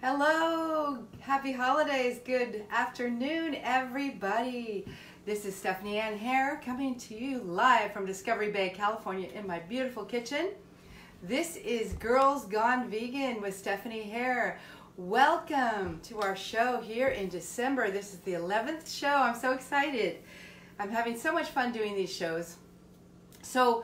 Hello, happy holidays, good afternoon everybody. This is Stephanie Ann Hare coming to you live from Discovery Bay, California in my beautiful kitchen. This is Girls Gone Vegan with Stephanie Hare. Welcome to our show here in December. This is the 11th show. I'm so excited. I'm having so much fun doing these shows. So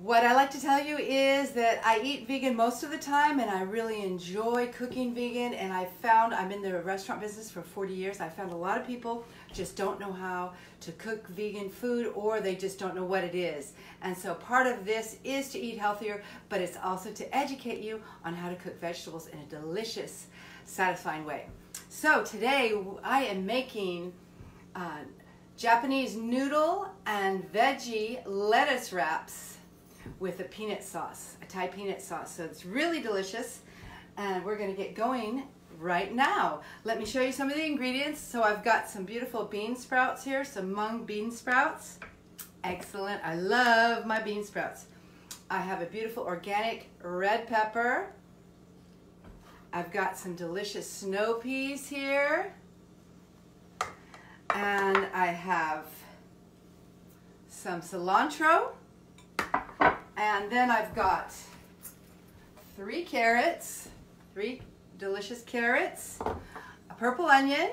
what I like to tell you is that I eat vegan most of the time and I really enjoy cooking vegan, and I'm in the restaurant business for 40 years. I found a lot of people just don't know how to cook vegan food, or they just don't know what it is. And so part of this is to eat healthier, but it's also to educate you on how to cook vegetables in a delicious, satisfying way. So today I am making Japanese noodle and veggie lettuce wraps with a peanut sauce, a Thai peanut sauce. So it's really delicious, and we're going to get going right now. Let me show you some of the ingredients. So I've got some beautiful bean sprouts here, some mung bean sprouts. Excellent. I love my bean sprouts. I have a beautiful organic red pepper. I've got some delicious snow peas here. And I have some cilantro. And then I've got 3 carrots, 3 delicious carrots, a purple onion,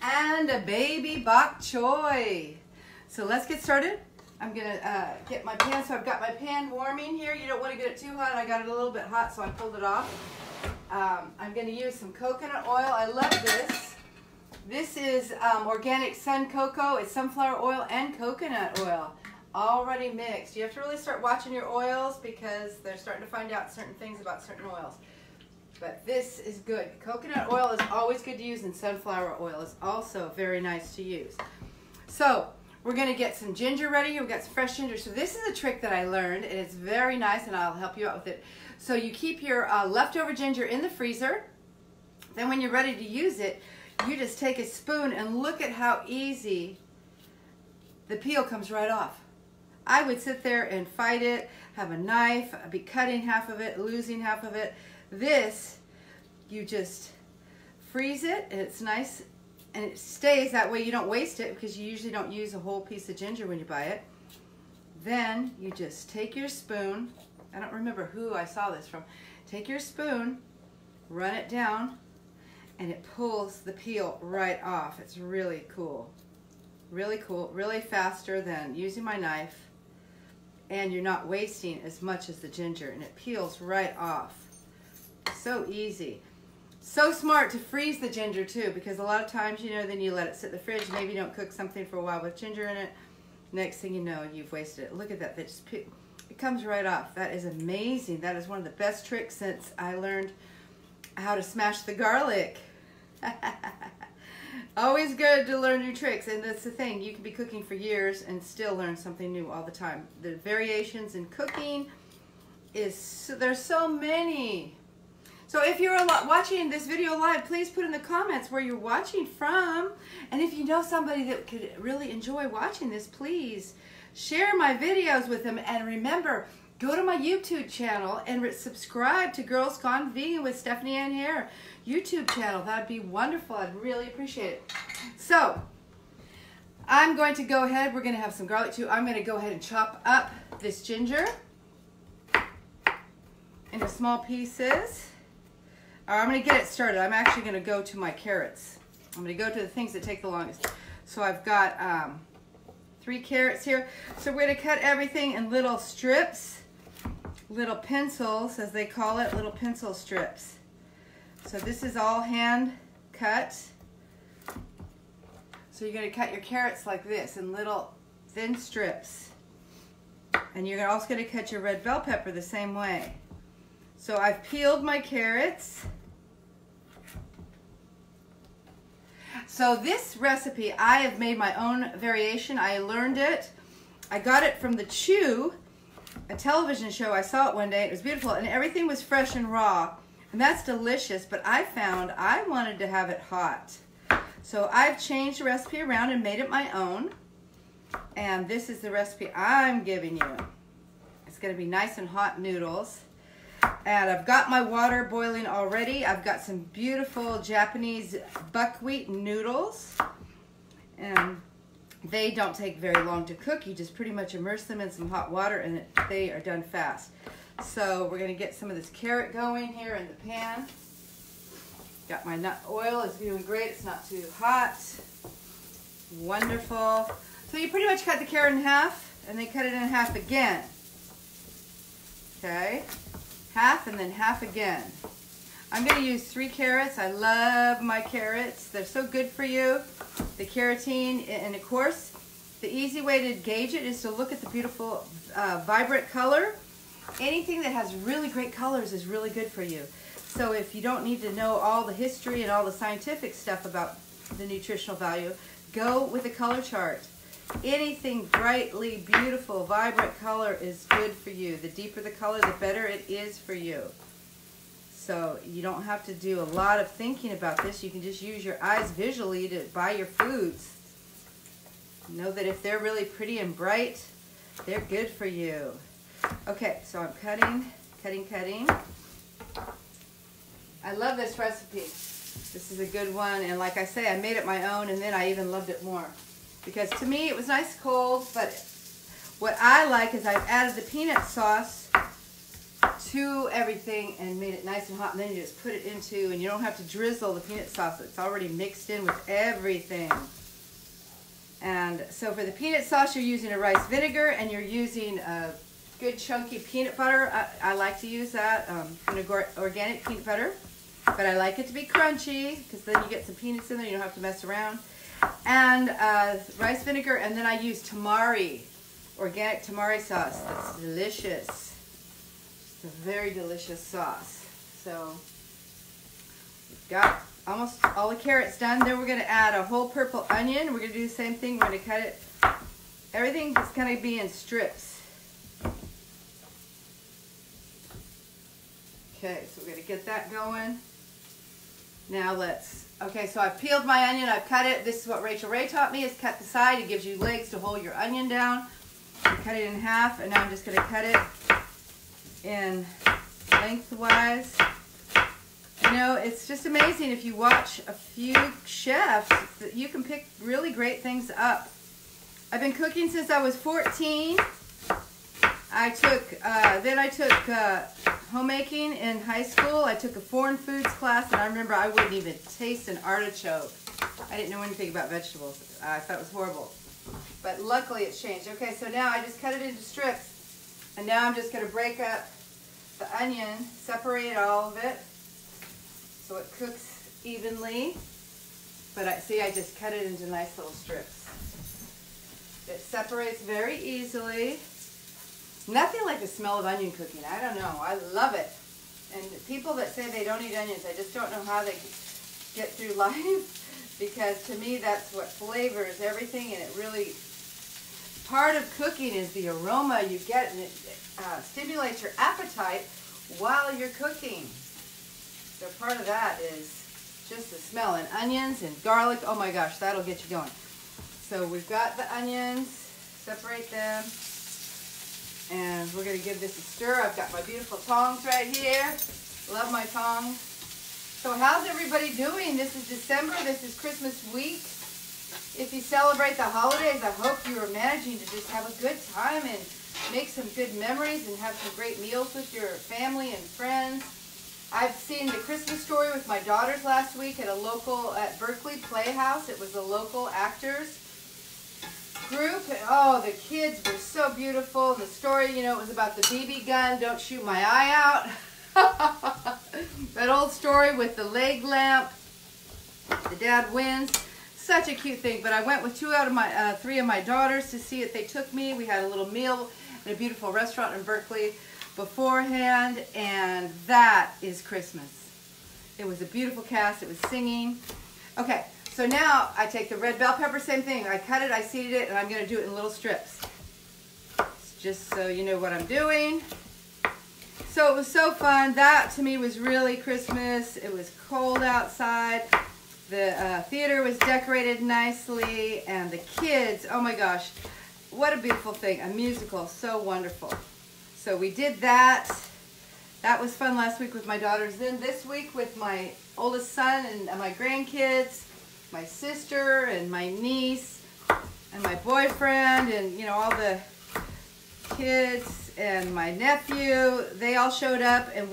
and a baby bok choy. So let's get started. I'm gonna get my pan. So I've got my pan warming here. You don't want to get it too hot. I got it a little bit hot, so I pulled it off. I'm gonna use some coconut oil. I love this. This is organic sun cocoa. It's sunflower oil and coconut oil, already mixed. You have to really start watching your oils because they're starting to find out certain things about certain oils. But this is good. Coconut oil is always good to use, and sunflower oil is also very nice to use. So we're going to get some ginger ready. We've got some fresh ginger. So this is a trick that I learned, and it's very nice, and I'll help you out with it. So you keep your leftover ginger in the freezer. Then when you're ready to use it, you just take a spoon and look at how easy the peel comes right off. I would sit there and fight it, have a knife, I'd be cutting half of it, losing half of it. This, you just freeze it, and it's nice, and it stays that way. You don't waste it because you usually don't use a whole piece of ginger when you buy it. Then you just take your spoon. I don't remember who I saw this from. Take your spoon, run it down, and it pulls the peel right off. It's really cool. Really cool, really faster than using my knife, and you're not wasting as much as the ginger, and it peels right off. So easy. So smart to freeze the ginger too, because a lot of times, you know, then you let it sit in the fridge, maybe you don't cook something for a while with ginger in it. Next thing you know, you've wasted it. Look at that, it comes right off. That is amazing. That is one of the best tricks since I learned how to smash the garlic. Always good to learn new tricks, and that's the thing. You can be cooking for years and still learn something new all the time. The variations in cooking there's so many. So if you're watching this video live, please put in the comments where you're watching from, and if you know somebody that could really enjoy watching this, please share my videos with them. And remember, go to my YouTube channel and subscribe to Girls Gone Vegan with Stephanie Ann Hare YouTube channel. That'd be wonderful. I'd really appreciate it. So I'm going to go ahead. We're going to have some garlic too. I'm going to go ahead and chop up this ginger into small pieces. I'm going to get it started. I'm actually going to go to my carrots. I'm going to go to the things that take the longest. So I've got 3 carrots here. So we're going to cut everything in little strips. Little pencils, as they call it, little pencil strips. So this is all hand cut. So you're going to cut your carrots like this in little thin strips. And you're also going to cut your red bell pepper the same way. So I've peeled my carrots. So this recipe, I have made my own variation. I learned it. I got it from the Chew, a television show. I saw it one day. It was beautiful, and everything was fresh and raw, and that's delicious. But I found I wanted to have it hot, so I've changed the recipe around and made it my own, and this is the recipe I'm giving you. It's going to be nice and hot noodles. And I've got my water boiling already. I've got some beautiful Japanese buckwheat noodles. And they don't take very long to cook. You just pretty much immerse them in some hot water and they are done fast. So we're gonna get some of this carrot going here in the pan. Got my nut oil, it's doing great, it's not too hot. Wonderful. So you pretty much cut the carrot in half and then cut it in half again. Okay, half and then half again. I'm gonna use 3 carrots. I love my carrots. They're so good for you. The carotene, and of course, the easy way to gauge it is to look at the beautiful, vibrant color. Anything that has really great colors is really good for you. So if you don't need to know all the history and all the scientific stuff about the nutritional value, go with a color chart. Anything brightly, beautiful, vibrant color is good for you. The deeper the color, the better it is for you. So you don't have to do a lot of thinking about this. You can just use your eyes visually to buy your foods. Know that if they're really pretty and bright, they're good for you. Okay, so I'm cutting. I love this recipe. This is a good one, and like I say, I made it my own, and then I even loved it more. Because to me, it was nice cold, but what I like is I've added the peanut sauce to everything and made it nice and hot, and then you just put it into, and you don't have to drizzle the peanut sauce. It's already mixed in with everything. And so for the peanut sauce, you're using a rice vinegar, and you're using a good chunky peanut butter. I like to use that, organic peanut butter, but I like it to be crunchy because then you get some peanuts in there, you don't have to mess around. And rice vinegar, and then I use tamari, organic tamari sauce. That's delicious. It's a very delicious sauce. So we've got almost all the carrots done. Then we're going to add a whole purple onion. We're going to do the same thing. We're going to cut it. Everything is going to be in strips. Okay, so we're going to get that going. Now okay, so I've peeled my onion, I've cut it. This is what Rachel Ray taught me, is cut the side. It gives you legs to hold your onion down. I cut it in half, and now I'm just going to cut it in lengthwise. You know, it's just amazing if you watch a few chefs that you can pick really great things up. I've been cooking since I was 14. Then I took homemaking in high school. I took a foreign foods class, and I remember I wouldn't even taste an artichoke. I didn't know anything about vegetables. I thought it was horrible. But luckily it's changed. Okay, so now I just cut it into strips, and now I'm just going to break up the onion, separate all of it so it cooks evenly. But I just cut it into nice little strips. It separates very easily. Nothing like the smell of onion cooking. I don't know. I love it. And people that say they don't eat onions, I just don't know how they get through life, because to me that's what flavors everything, and it really, part of cooking is the aroma you get, and it stimulates your appetite while you're cooking. So part of that is just the smell, and onions and garlic. Oh my gosh, that'll get you going. So we've got the onions, separate them. And we're going to give this a stir. I've got my beautiful tongs right here. Love my tongs. So how's everybody doing? This is December. This is Christmas week. If you celebrate the holidays, I hope you are managing to just have a good time and make some good memories and have some great meals with your family and friends. I've seen The Christmas Story with my daughters last week at Berkeley Playhouse. It was a local actors group. Oh, the kids were so beautiful. The story, you know, it was about the BB gun, don't shoot my eye out. That old story with the leg lamp. The dad wins. Such a cute thing. But I went with 3 of my daughters to see it. They took me. We had a little meal in a beautiful restaurant in Berkeley beforehand, and that is Christmas. It was a beautiful cast. It was singing. Okay. So now I take the red bell pepper, same thing. I cut it, I seeded it, and I'm going to do it in little strips. Just so you know what I'm doing. So it was so fun. That to me was really Christmas. It was cold outside. The theater was decorated nicely, and the kids, oh my gosh, what a beautiful thing. A musical, so wonderful. So we did that. that was fun last week with my daughters. Then this week with my oldest son and my grandkids, my sister and my niece and my boyfriend and, you know, all the kids and my nephew. They all showed up and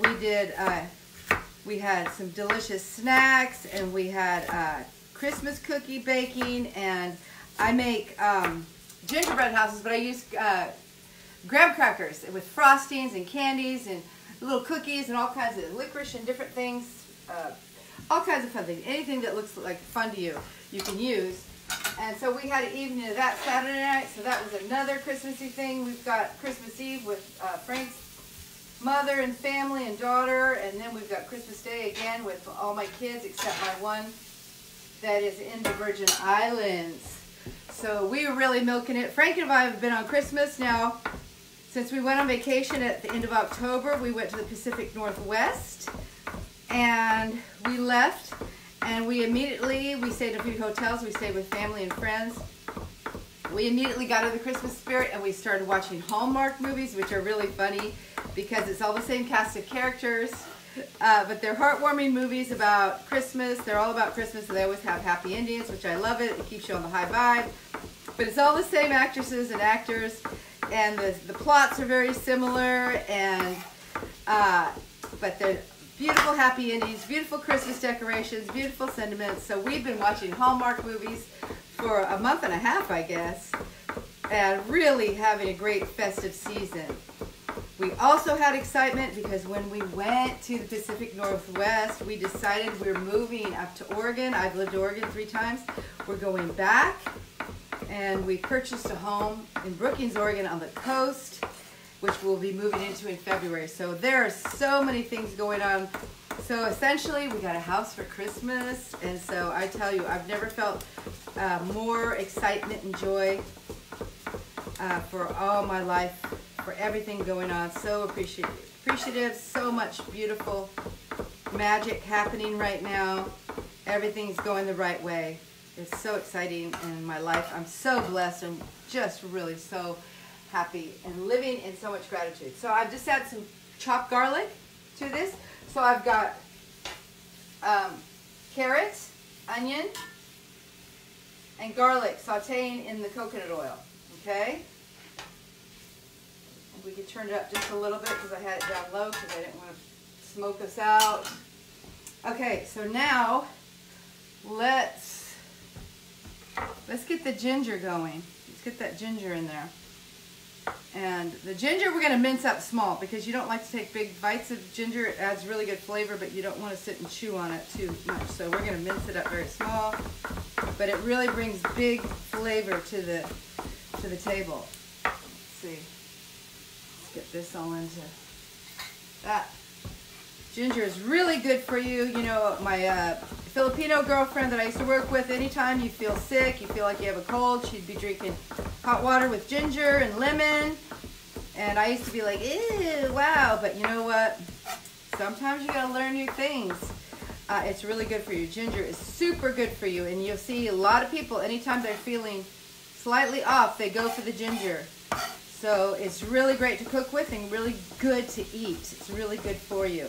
we had some delicious snacks and we had Christmas cookie baking, and I make gingerbread houses, but I use graham crackers with frostings and candies and little cookies and all kinds of licorice and different things, all kinds of fun things. Anything that looks like fun to you, you can use. And so we had an evening of that Saturday night, so that was another Christmassy thing. We've got Christmas Eve with Frank's mother and family and daughter, and then we've got Christmas Day again with all my kids except my one that is in the Virgin Islands. So we were really milking it. Frank and I have been on Christmas now. Since we went on vacation at the end of October, we went to the Pacific Northwest, and we left, and we stayed at a few hotels. We stayed with family and friends. We immediately got into the Christmas spirit, and we started watching Hallmark movies, which are really funny because it's all the same cast of characters, but they're heartwarming movies about Christmas. They're all about Christmas, and they always have happy endings, which I love it. It keeps you on the high vibe. But it's all the same actresses and actors, and the plots are very similar, and but they're beautiful happy endings, beautiful Christmas decorations, beautiful sentiments. So we've been watching Hallmark movies for a month and a half, I guess, and really having a great festive season. We also had excitement because when we went to the Pacific Northwest, we decided we're moving up to Oregon. I've lived in Oregon 3 times. We're going back, and we purchased a home in Brookings, Oregon on the coast, which we'll be moving into in February. So there are so many things going on. So essentially, we got a house for Christmas, and so I tell you, I've never felt more excitement and joy for all my life, for everything going on. So appreciative, so much beautiful magic happening right now. Everything's going the right way. It's so exciting in my life. I'm so blessed. I'm just really so happy and living in so much gratitude. So I've just added some chopped garlic to this. So I've got carrots, onion, and garlic sauteing in the coconut oil. Okay? And we could turn it up just a little bit because I had it down low because I didn't want to smoke us out. Okay, so now let's get the ginger going. Let's get that ginger in there. And the ginger we're going to mince up small because you don't like to take big bites of ginger. It adds really good flavor, but you don't want to sit and chew on it too much. So we're going to mince it up very small, but it really brings big flavor to the table. Let's see. Let's get this all into that. Ginger is really good for you. You know, my Filipino girlfriend that I used to work with, anytime you feel sick, you feel like you have a cold, she'd be drinking hot water with ginger and lemon. And I used to be like, ew, wow. But you know what? Sometimes you gotta learn new things. It's really good for you. Ginger is super good for you. And you'll see a lot of people, anytime they're feeling slightly off, they go for the ginger. So it's really great to cook with and really good to eat. It's really good for you.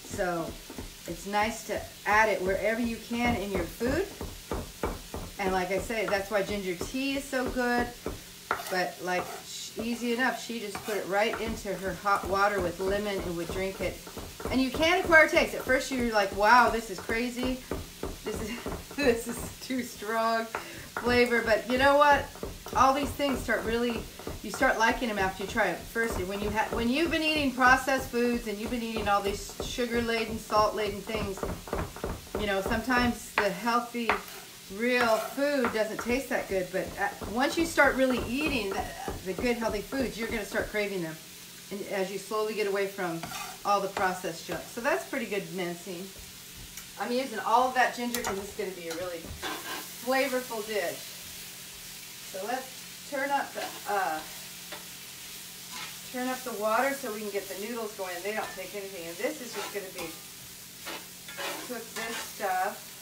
So it's nice to add it wherever you can in your food. And like I say, that's why ginger tea is so good. But like easy enough, she just put it right into her hot water with lemon and would drink it. And you can acquire taste. At first you're like, wow, this is crazy. This is too strong flavor. But you know what? All these things you start liking them after you try it. First, when you've been eating processed foods and you've been eating all these sugar-laden, salt-laden things, you know, sometimes the healthy, real food doesn't taste that good. But once you start really eating the good, healthy foods, you're going to start craving them. And as you slowly get away from all the processed junk. So that's pretty good mincing. I'm using all of that ginger because it's going to be a really flavorful dish. So let's turn up the water so we can get the noodles going. They don't take anything. And this is just going to be cook this stuff.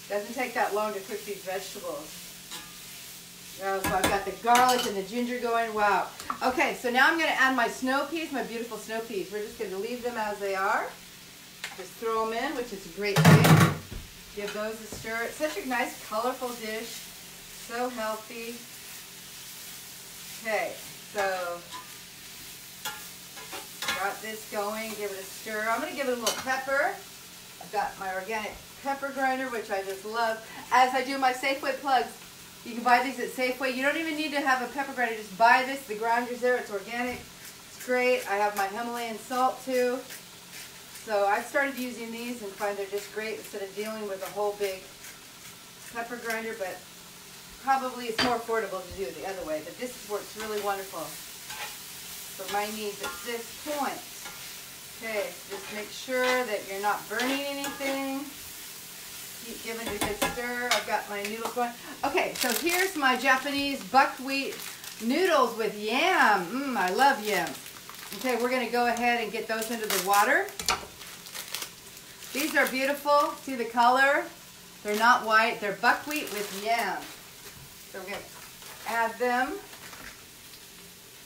Doesn't take that long to cook these vegetables. So I've got the garlic and the ginger going. Wow. Okay, so now I'm going to add my snow peas, my beautiful snow peas. We're just going to leave them as they are. Just throw them in, which is a great thing. Give those a stir. It's such a nice, colorful dish. So healthy. Okay, so got this going. Give it a stir. I'm going to give it a little pepper. I've got my organic pepper grinder, which I just love. As I do my Safeway plugs, you can buy these at Safeway. You don't even need to have a pepper grinder. Just buy this. The grinder's there. It's organic. It's great. I have my Himalayan salt too. So I've started using these and find they're just great instead of dealing with a whole big pepper grinder, but probably it's more affordable to do it the other way. But this works really wonderful for my needs at this point. Okay, just make sure that you're not burning anything. Keep giving it a good stir. I've got my noodles going. Okay, so here's my Japanese buckwheat noodles with yam. I love yam. Okay, we're going to go ahead and get those into the water. These are beautiful. See the color? They're not white. They're buckwheat with yam. So we're going to add them.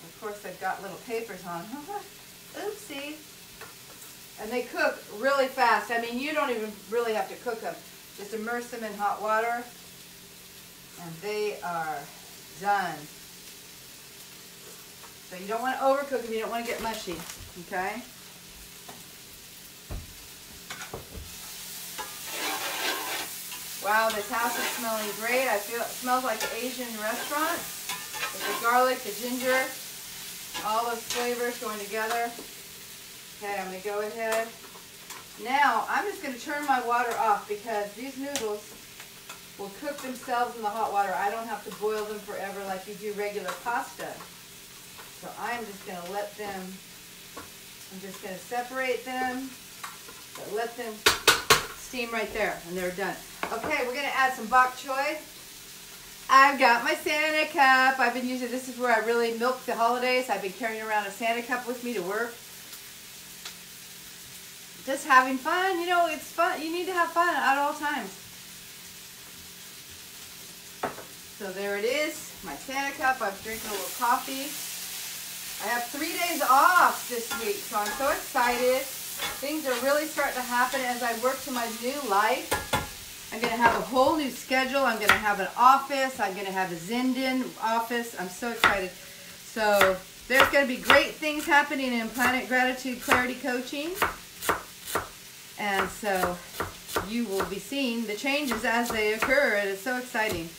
Of course, they've got little papers on. Oopsie. And they cook really fast. I mean, you don't even really have to cook them. Just immerse them in hot water, and they are done. So you don't want to overcook them. You don't want to get mushy, okay? Wow, this house is smelling great. I feel it smells like an Asian restaurant with the garlic, the ginger, all those flavors going together. Okay, I'm going to go ahead. Now, I'm just going to turn my water off because these noodles will cook themselves in the hot water. I don't have to boil them forever like you do regular pasta. So I'm just going to let them, I'm just going to separate them, but let them steam right there, and they're done. Okay, we're going to add some bok choy. I've got my Santa cup. I've been using, this is where I really milk the holidays. I've been carrying around a Santa cup with me to work. Just having fun, you know, it's fun. You need to have fun at all times. So there it is, my Santa cup. I'm drinking a little coffee. I have 3 days off this week, so I'm so excited. Things are really starting to happen as I work to my new life. I'm going to have a whole new schedule. I'm going to have an office. I'm going to have a Zindan office. I'm so excited. So there's going to be great things happening in Planet Gratitude Clarity Coaching. And so you will be seeing the changes as they occur. It is so exciting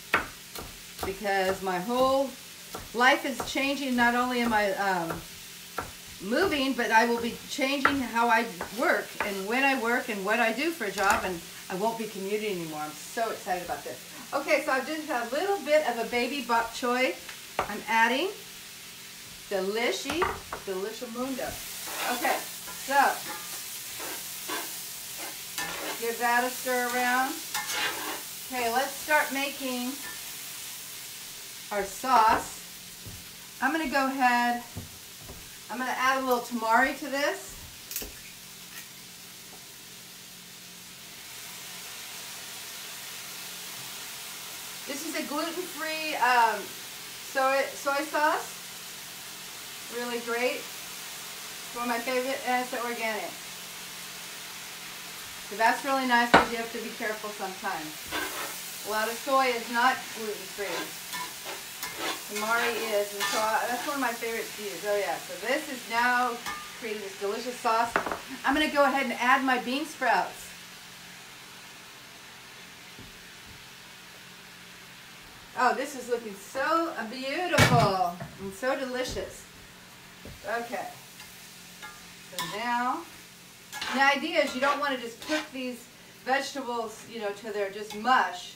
because my whole life is changing. Not only am I moving, but I will be changing how I work and when I work and what I do for a job, and I won't be commuting anymore. I'm so excited about this. Okay, so I've just a little bit of a baby bok choy. I'm adding Delishamundo. Okay, so give that a stir around. Okay, let's start making our sauce. I'm going to go ahead, I'm going to add a little tamari to this. This is a gluten-free soy sauce. Really great. It's one of my favorite, and it's organic. So that's really nice because you have to be careful sometimes. A lot of soy is not gluten-free. Tamari is, and so that's one of my favorites to use. Oh yeah, so this is now creating this delicious sauce. I'm going to go ahead and add my bean sprouts. Oh, this is looking so beautiful and so delicious. Okay, so now, the idea is you don't want to just cook these vegetables, you know, till they're just mush.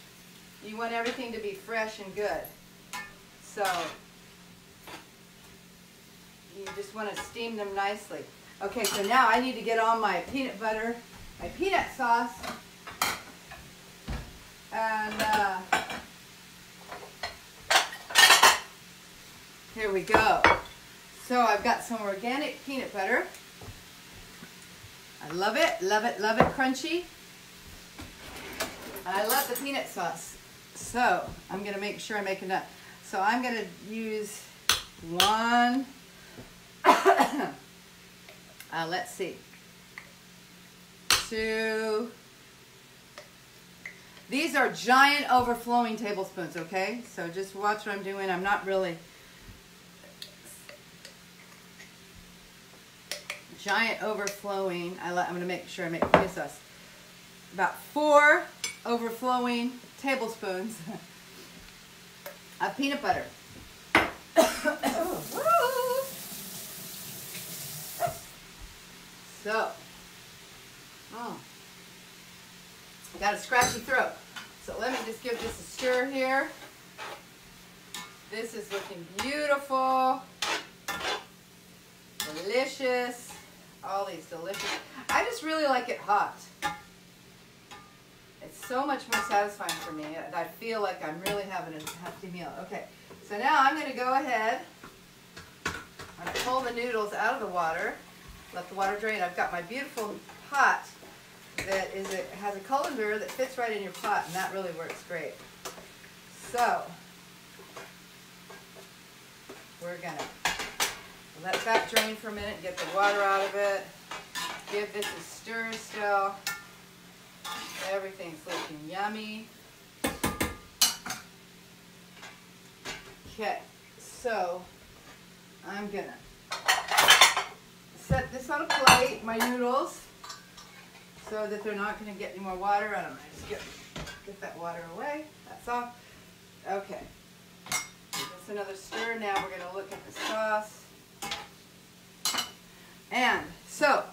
You want everything to be fresh and good. So, you just want to steam them nicely. Okay, so now I need to get on my peanut butter, my peanut sauce, and here we go. So I've got some organic peanut butter. I love it, crunchy. And I love the peanut sauce. So I'm going to make sure I make enough. So I'm going to use 1. Let's see. 2. These are giant overflowing tablespoons, okay? So just watch what I'm doing. I'm not really giant overflowing. I'm going to make sure I make pea sauce. About 4 overflowing tablespoons of peanut butter. So, I got a scratchy throat. So let me just give this a stir here. This is looking beautiful. Delicious. All these delicious. I just really like it hot. It's so much more satisfying for me. I feel like I'm really having a hefty meal. Okay, so now I'm going to go ahead and pull the noodles out of the water. Let the water drain. I've got my beautiful pot that has a colander that fits right in your pot, and that really works great. So we're going to let that drain for a minute, get the water out of it. Give this a stir still. Everything's looking yummy. Okay, so I'm gonna set this on a plate, my noodles, so that they're not gonna get any more water on them. I just get that water away. That's all. Okay. Just another stir. Now we're gonna look at the sauce. And so,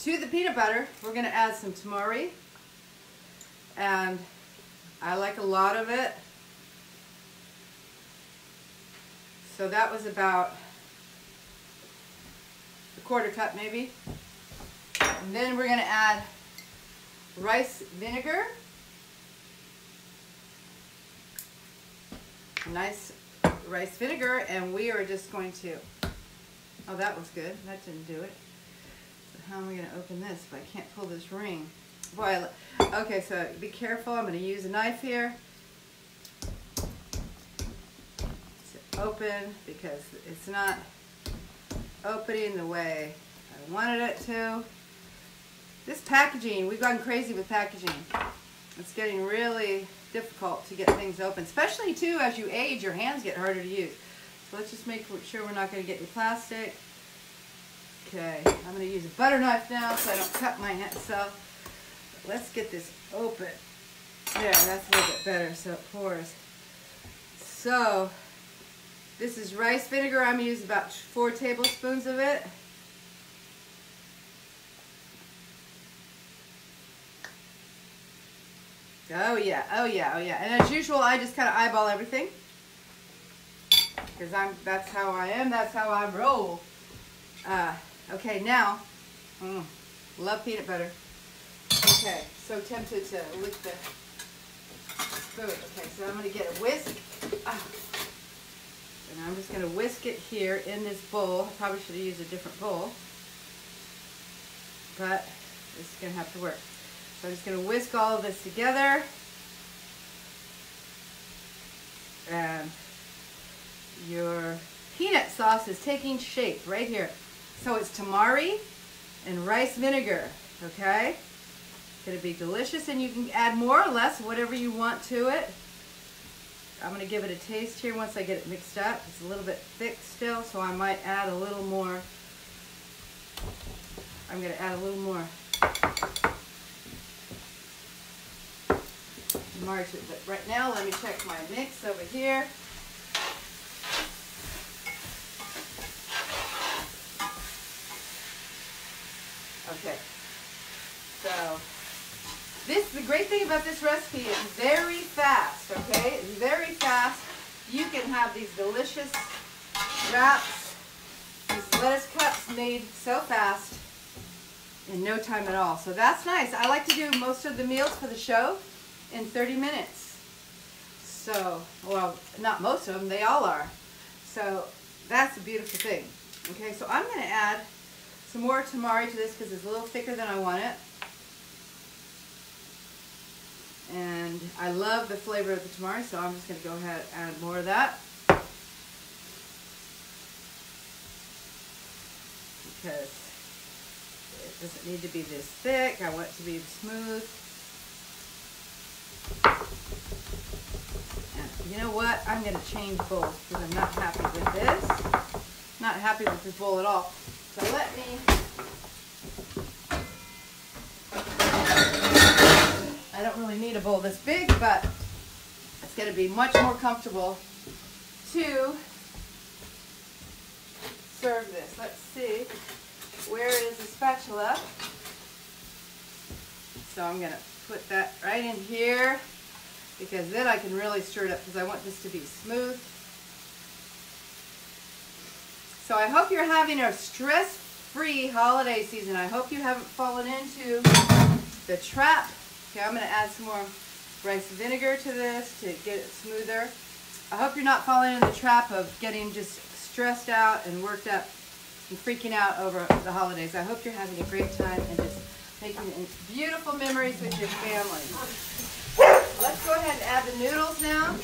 to the peanut butter, we're gonna add some tamari. And I like a lot of it. So that was about a 1/4 cup maybe. And then we're going to add rice vinegar. Nice rice vinegar, and we are just going to, oh, that was good. That didn't do it. So how am I going to open this if I can't pull this ring? Boy, okay, so be careful. I'm going to use a knife here to open because it's not opening the way I wanted it to. This packaging, we've gone crazy with packaging. It's getting really difficult to get things open, especially too as you age, your hands get harder to use. So let's just make sure we're not going to get any plastic. Okay, I'm going to use a butter knife now so I don't cut my hand. So let's get this open. There, that's a little bit better so it pours. So, this is rice vinegar. I'm going to use about 4 tablespoons of it. Oh yeah, oh yeah, oh yeah. And as usual, I just kind of eyeball everything. Because that's how I am, that's how I roll. Okay, now, love peanut butter. Okay, so tempted to lick the spoon. Okay, so I'm going to get a whisk. And I'm just going to whisk it here in this bowl. I probably should have used a different bowl. But this is going to have to work. So I'm just going to whisk all of this together. And your peanut sauce is taking shape right here. So it's tamari and rice vinegar, okay? It's going to be delicious, and you can add more or less whatever you want to it. I'm going to give it a taste here once I get it mixed up. It's a little bit thick still, so I might add a little more. I'm going to add a little more tamari to it. But right now, let me check my mix over here. Okay, so the great thing about this recipe is very fast, okay? It's very fast. You can have these delicious wraps, these lettuce cups made so fast in no time at all. So that's nice. I like to do most of the meals for the show in 30 minutes. So, well, not most of them, they all are. So that's a beautiful thing. Okay, so I'm going to add some more tamari to this because it's a little thicker than I want it. And I love the flavor of the tamari, so I'm just going to go ahead and add more of that. because it doesn't need to be this thick. I want it to be smooth. And you know what? I'm going to change bowls because I'm not happy with this. Not happy with this bowl at all. So let me... I don't really need a bowl this big, but it's going to be much more comfortable to serve this. Let's see. Where is the spatula? So I'm going to put that right in here because then I can really stir it up because I want this to be smooth. So I hope you're having a stress-free holiday season. I hope you haven't fallen into the trap. Okay, I'm going to add some more rice vinegar to this to get it smoother. I hope you're not falling into the trap of getting just stressed out and worked up and freaking out over the holidays. I hope you're having a great time and just making beautiful memories with your family. Let's go ahead and add the noodles now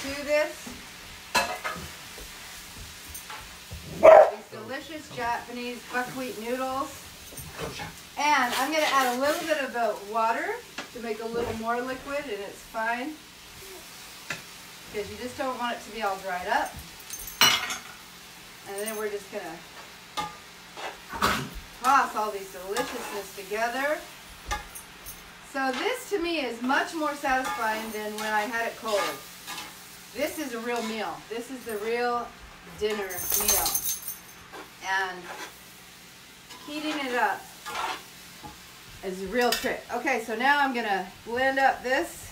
to this. These delicious Japanese buckwheat noodles. And I'm going to add a little bit of the water to make a little more liquid, and it's fine because you just don't want it to be all dried up. And then we're just going to toss all these deliciousness together. So this to me is much more satisfying than when I had it cold. This is a real meal. This is the real dinner meal. And heating it up is a real trick. Okay, so now I'm going to blend up this.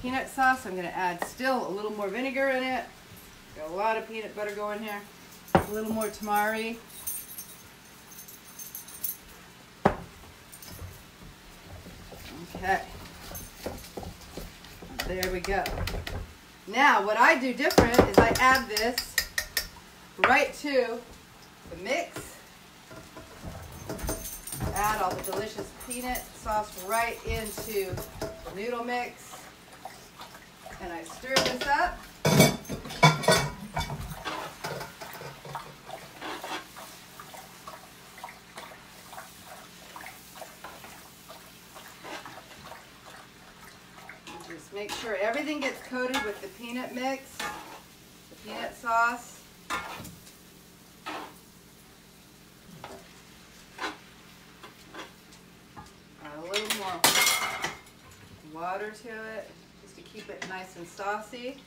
Peanut sauce. I'm going to add still a little more vinegar in it. Got a lot of peanut butter going here. A little more tamari. Okay. There we go. Now what I do different is I add this right to the mix. Add all the delicious peanut sauce right into the noodle mix. And I stir this up. Just make sure everything gets coated with the peanut mix, the peanut sauce. A little more water to it, just to keep it nice and saucy.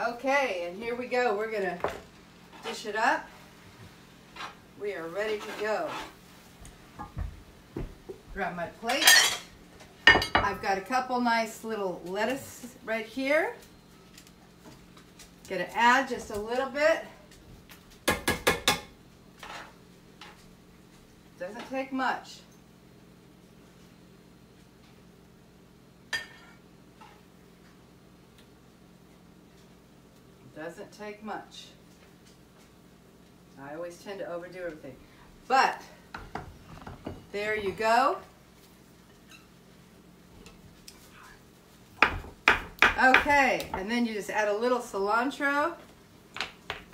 Okay, and here we go. We're going to dish it up. We are ready to go. Grab my plate. I've got a couple nice little lettuce right here. Gonna add just a little bit. Doesn't take much. Doesn't take much. I always tend to overdo everything. But there you go. Okay, and then you just add a little cilantro.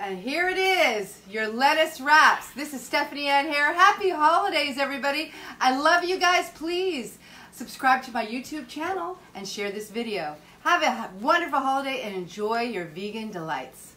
And here it is, your lettuce wraps. This is Stephanie Ann here. Happy holidays, everybody. I love you guys. Please subscribe to my YouTube channel and share this video. Have a wonderful holiday and enjoy your vegan delights.